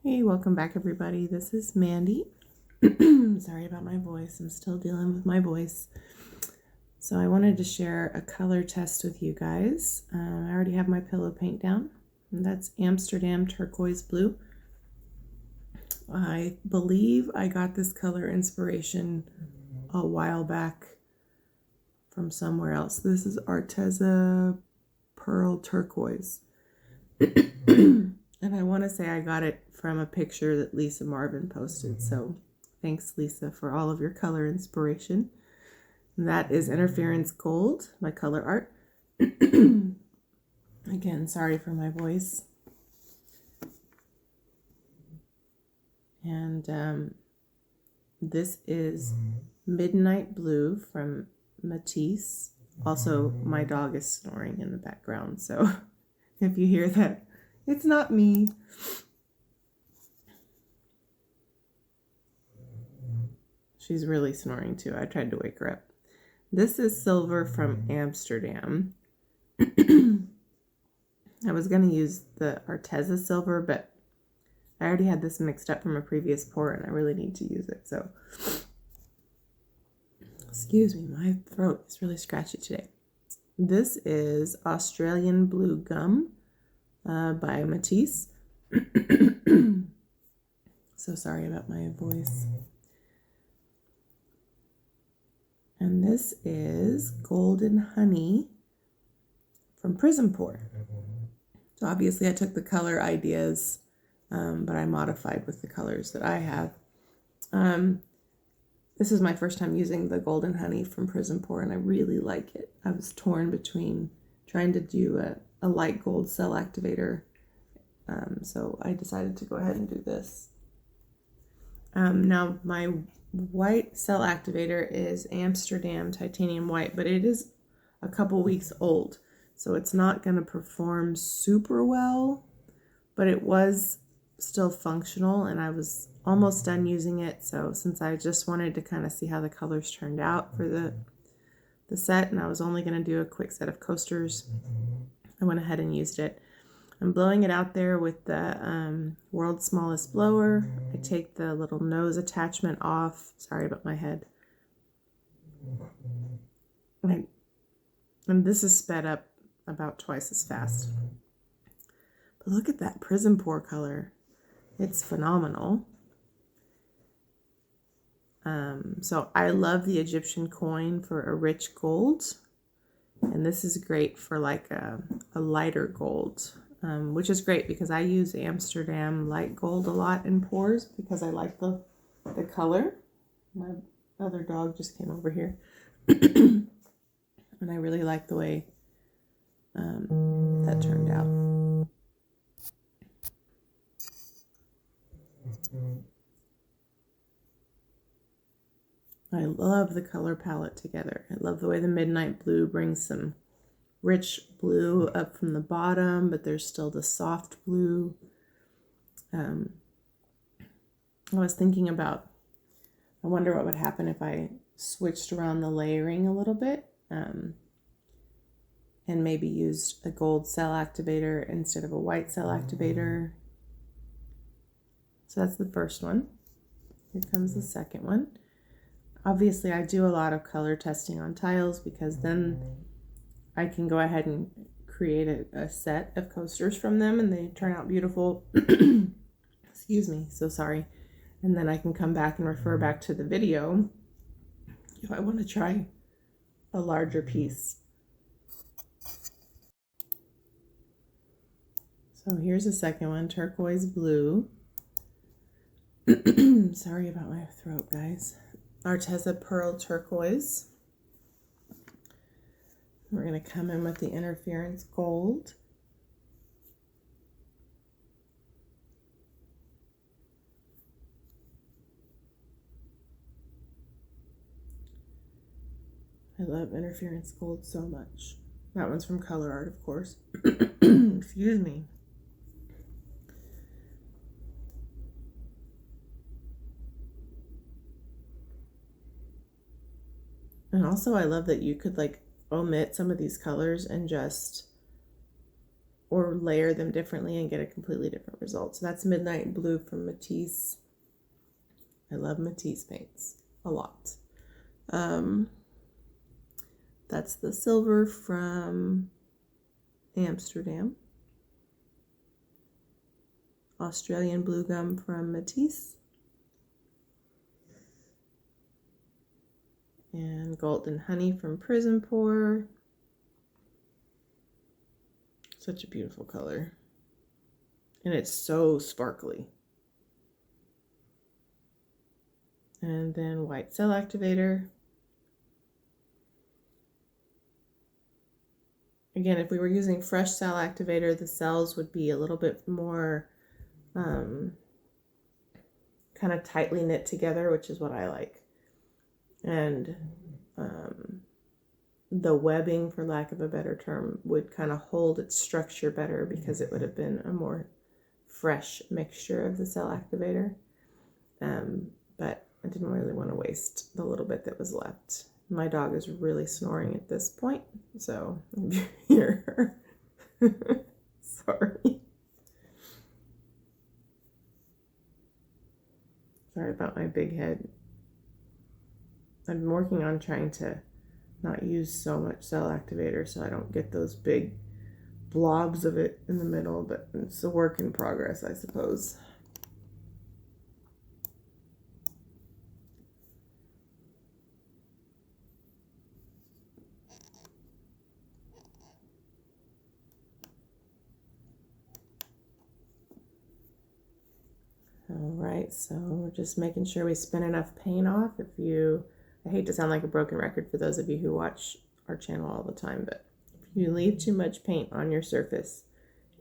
Hey, welcome back everybody. This is Mandy. Sorry about my voice. I'm still dealing with my voice. So I wanted to share a color test with you guys. I already have my pillow paint down. And that's Amsterdam Turquoise Blue. I believe I got this color inspiration a while back from somewhere else. This is Arteza Pearl Turquoise. And I want to say I got it from a picture that Lisa Marvin posted. So thanks, Lisa, for all of your color inspiration. And that is Interference Gold, my Colourarte. Again, sorry for my voice. And this is Midnight Blue from Matisse. Also, my dog is snoring in the background, so if you hear that, it's not me. She's really snoring too. I tried to wake her up. This is Silver from Amsterdam. I was going to use the Arteza Silver, but I already had this mixed up from a previous pour and I really need to use it. So, excuse me, my throat is really scratchy today. This is Australian Blue Gum by Matisse. So sorry about my voice. And this is Golden Honey from Prizm Pour. So obviously I took the color ideas, but I modified with the colors that I have. This is my first time using the Golden Honey from Prizm Pour, and I really like it. I was torn between trying to do a light gold cell activator, so I decided to go ahead and do this. Now my white cell activator is Amsterdam Titanium White, but it is a couple weeks old, so it's not going to perform super well, but it was still functional and I was almost done using it. So since I just wanted to kind of see how the colors turned out for the set, and I was only going to do a quick set of coasters, I went ahead and used it. I'm blowing it out there with the world's smallest blower. I take the little nose attachment off. Sorry about my head. And this is sped up about twice as fast. But look at that Prizm Pour color. It's phenomenal. So I love the Egyptian coin for a rich gold. And this is great for like a lighter gold. Which is great because I use Amsterdam light gold a lot in pours because I like the color. My other dog just came over here. And I really like the way that turned out. I love the color palette together. I love the way the Midnight Blue brings some rich blue up from the bottom, but there's still the soft blue. I was thinking about, I wonder what would happen if I switched around the layering a little bit, and maybe used a gold cell activator instead of a white cell activator. So that's the first one. Here comes the second one. Obviously I do a lot of color testing on tiles because then I can go ahead and create a set of coasters from them and they turn out beautiful. Excuse me, so sorry. And then I can come back and refer back to the video if I want to try a larger piece. So here's the second one, Turquoise Blue. Sorry about my throat, guys. Arteza Pearl Turquoise. We're going to come in with the Interference Gold. I love Interference Gold so much. That one's from Colourarte, of course. Excuse me. And also I love that you could like omit some of these colors and just or layer them differently and get a completely different result. So that's Midnight Blue from Matisse. I love Matisse paints a lot. That's the Silver from Amsterdam. Australian Blue Gum from Matisse. And Golden Honey from Prizm Pour. Such a beautiful color. And it's so sparkly. And then White Cell Activator. Again, if we were using fresh cell activator, the cells would be a little bit more kind of tightly knit together, which is what I like. And the webbing, for lack of a better term, would kind of hold its structure better because it would have been a more fresh mixture of the cell activator. But I didn't really want to waste the little bit that was left. My dog is really snoring at this point, so if you hear her, sorry. Sorry about my big head. I've been working on trying to not use so much cell activator so I don't get those big blobs of it in the middle, but it's a work in progress, I suppose. All right, so we're just making sure we spin enough paint off. I hate to sound like a broken record for those of you who watch our channel all the time, but if you leave too much paint on your surface,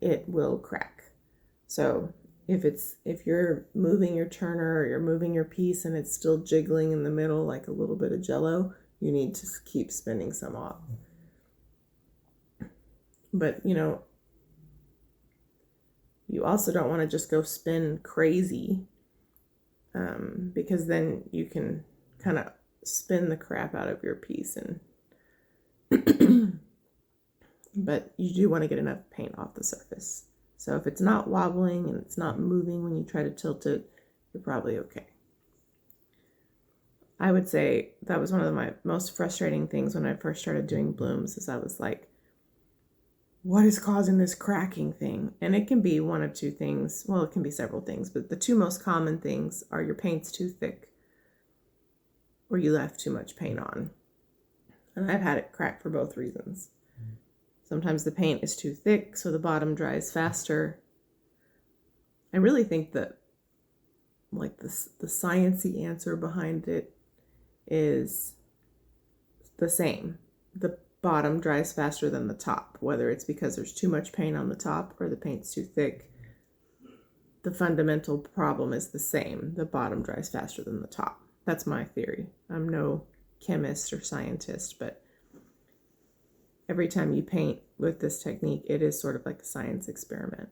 it will crack. So if you're moving your turner or you're moving your piece and it's still jiggling in the middle like a little bit of jello, you need to keep spinning some off. But you also don't want to just go spin crazy, because then you can kind of spin the crap out of your piece, and but you do want to get enough paint off the surface. So if it's not wobbling and it's not moving when you try to tilt it, you're probably okay. I would say that was one of my most frustrating things when I first started doing blooms, is I was like, what is causing this cracking thing? And it can be one of two things. Well, it can be several things, but the two most common things are your paint's too thick or you left too much paint on. And I've had it crack for both reasons. Sometimes the paint is too thick, so the bottom dries faster. I really think that like the sciencey answer behind it is the same. The bottom dries faster than the top, whether it's because there's too much paint on the top or the paint's too thick. The fundamental problem is the same. The bottom dries faster than the top. That's my theory. I'm no chemist or scientist, but every time you paint with this technique, it is sort of like a science experiment.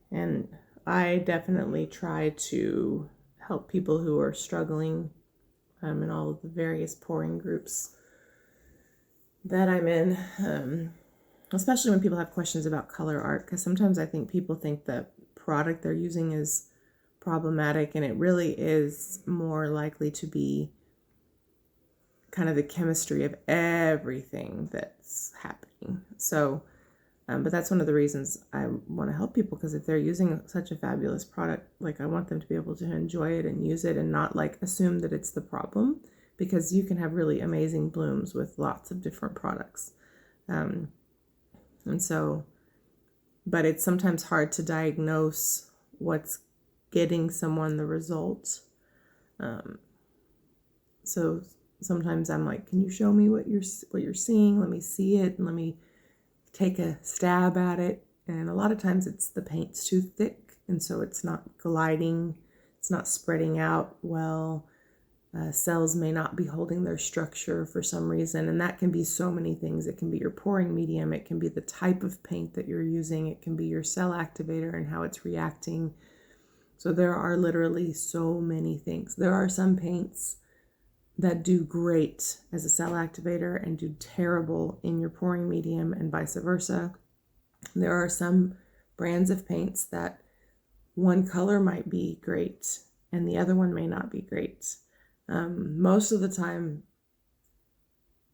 And I definitely try to help people who are struggling in all of the various pouring groups that I'm in, especially when people have questions about Colourarte, because sometimes I think people think the product they're using is problematic, and it really is more likely to be kind of the chemistry of everything that's happening. So, but that's one of the reasons I want to help people, because if they're using such a fabulous product, like I want them to be able to enjoy it and use it and not like assume that it's the problem, because you can have really amazing blooms with lots of different products. And so, but it's sometimes hard to diagnose what's getting someone the result. So sometimes I'm like, can you show me what you're seeing? Let me see it and let me take a stab at it. And a lot of times it's the paint's too thick, and so it's not gliding, it's not spreading out well. Cells may not be holding their structure for some reason, and that can be so many things. It can be your pouring medium, it can be the type of paint that you're using, it can be your cell activator and how it's reacting. So there are literally so many things. There are some paints that do great as a cell activator and do terrible in your pouring medium, and vice versa. There are some brands of paints that one color might be great and the other one may not be great. Most of the time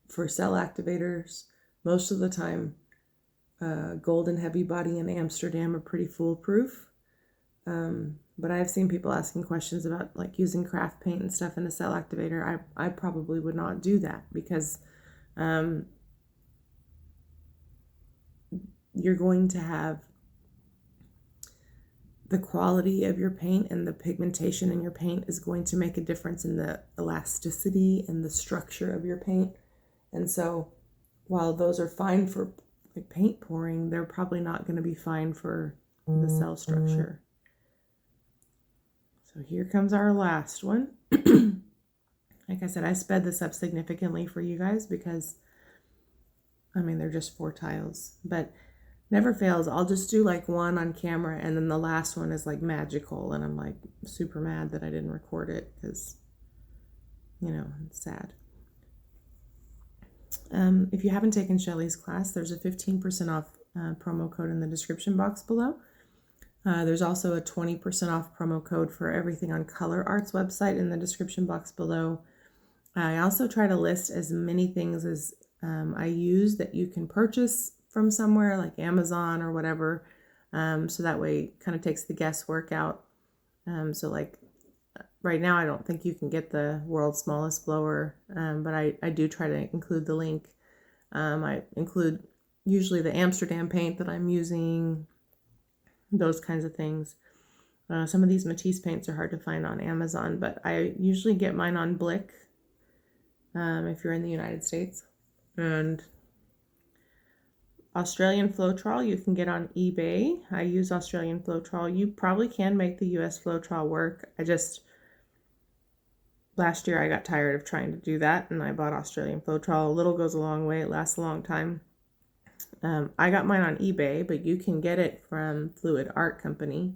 for cell activators, most of the time Golden Heavy Body and Amsterdam are pretty foolproof. But I've seen people asking questions about like using craft paint and stuff in a cell activator. I probably would not do that because you're going to have the quality of your paint and the pigmentation in your paint is going to make a difference in the elasticity and the structure of your paint. And so while those are fine for like paint pouring, they're probably not going to be fine for the cell structure. So here comes our last one. Like I said, I sped this up significantly for you guys because, I mean, they're just 4 tiles, but never fails. I'll just do like one on camera and then the last one is like magical. And I'm like super mad that I didn't record it because, you know, it's sad. If you haven't taken Shelley's class, there's a 15% off promo code in the description box below. There's also a 20% off promo code for everything on Colourarte's website in the description box below. I also try to list as many things as I use that you can purchase from somewhere like Amazon or whatever. So that way it kind of takes the guesswork out. So like right now, I don't think you can get the world's smallest blower, but I do try to include the link. I include usually the Amsterdam paint that I'm using, those kinds of things. Some of these Matisse paints are hard to find on Amazon, but I usually get mine on Blick if you're in the United States. And Australian Floetrol you can get on eBay. I use Australian Floetrol. You probably can make the US Floetrol work. Last year I got tired of trying to do that and I bought Australian Floetrol. A little goes a long way. It lasts a long time. I got mine on eBay, but you can get it from Fluid Art Company.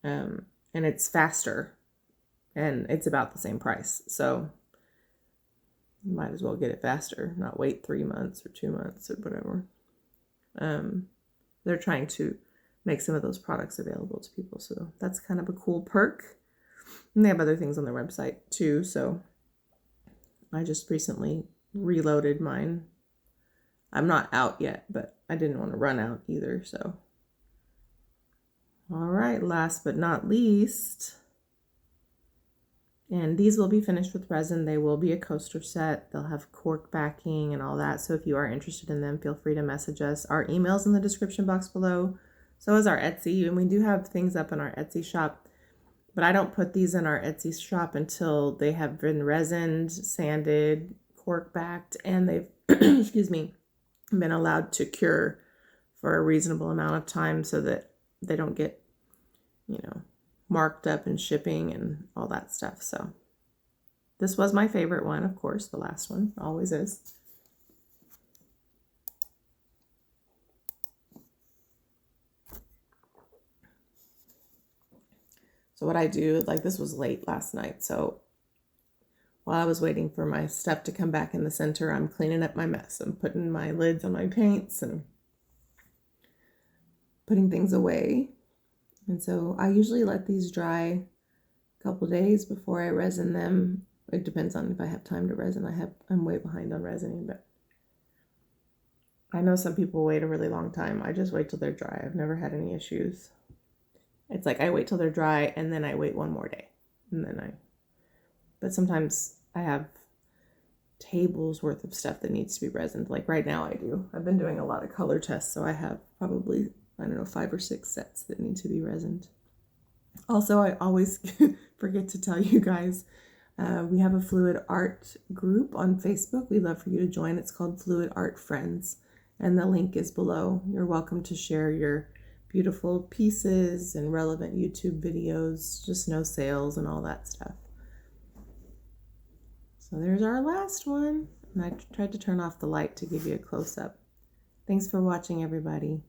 And it's faster and it's about the same price. So you might as well get it faster, not wait 3 months or 2 months or whatever. They're trying to make some of those products available to people. So that's kind of a cool perk. And they have other things on their website too. So I just recently reloaded mine. I'm not out yet, but I didn't want to run out either. So, all right, last but not least, and these will be finished with resin. They will be a coaster set. They'll have cork backing and all that. So if you are interested in them, feel free to message us. Our email's in the description box below. So is our Etsy, and we do have things up in our Etsy shop. But I don't put these in our Etsy shop until they have been resined, sanded, cork backed, and they've, excuse me, been allowed to cure for a reasonable amount of time so that they don't get, you know, marked up in shipping and all that stuff. So this was my favorite one, of course, the last one always is. So what I do, like this was late last night, so while I was waiting for my stuff to come back in the center, I'm cleaning up my mess. I'm putting my lids on my paints and putting things away. And so I usually let these dry a couple days before I resin them. It depends on if I have time to resin. I'm way behind on resining, but I know some people wait a really long time. I just wait till they're dry. I've never had any issues. It's like I wait till they're dry and then I wait one more day. But sometimes I have tables worth of stuff that needs to be resined. Like right now I do. I've been doing a lot of color tests, so I have probably, I don't know, 5 or 6 sets that need to be resined. Also, I always forget to tell you guys, we have a Fluid Art group on Facebook. We'd love for you to join. It's called Fluid Art Friends, and the link is below. You're welcome to share your beautiful pieces and relevant YouTube videos, just no sales and all that stuff. So there's our last one. And I tried to turn off the light to give you a close-up. Thanks for watching, everybody.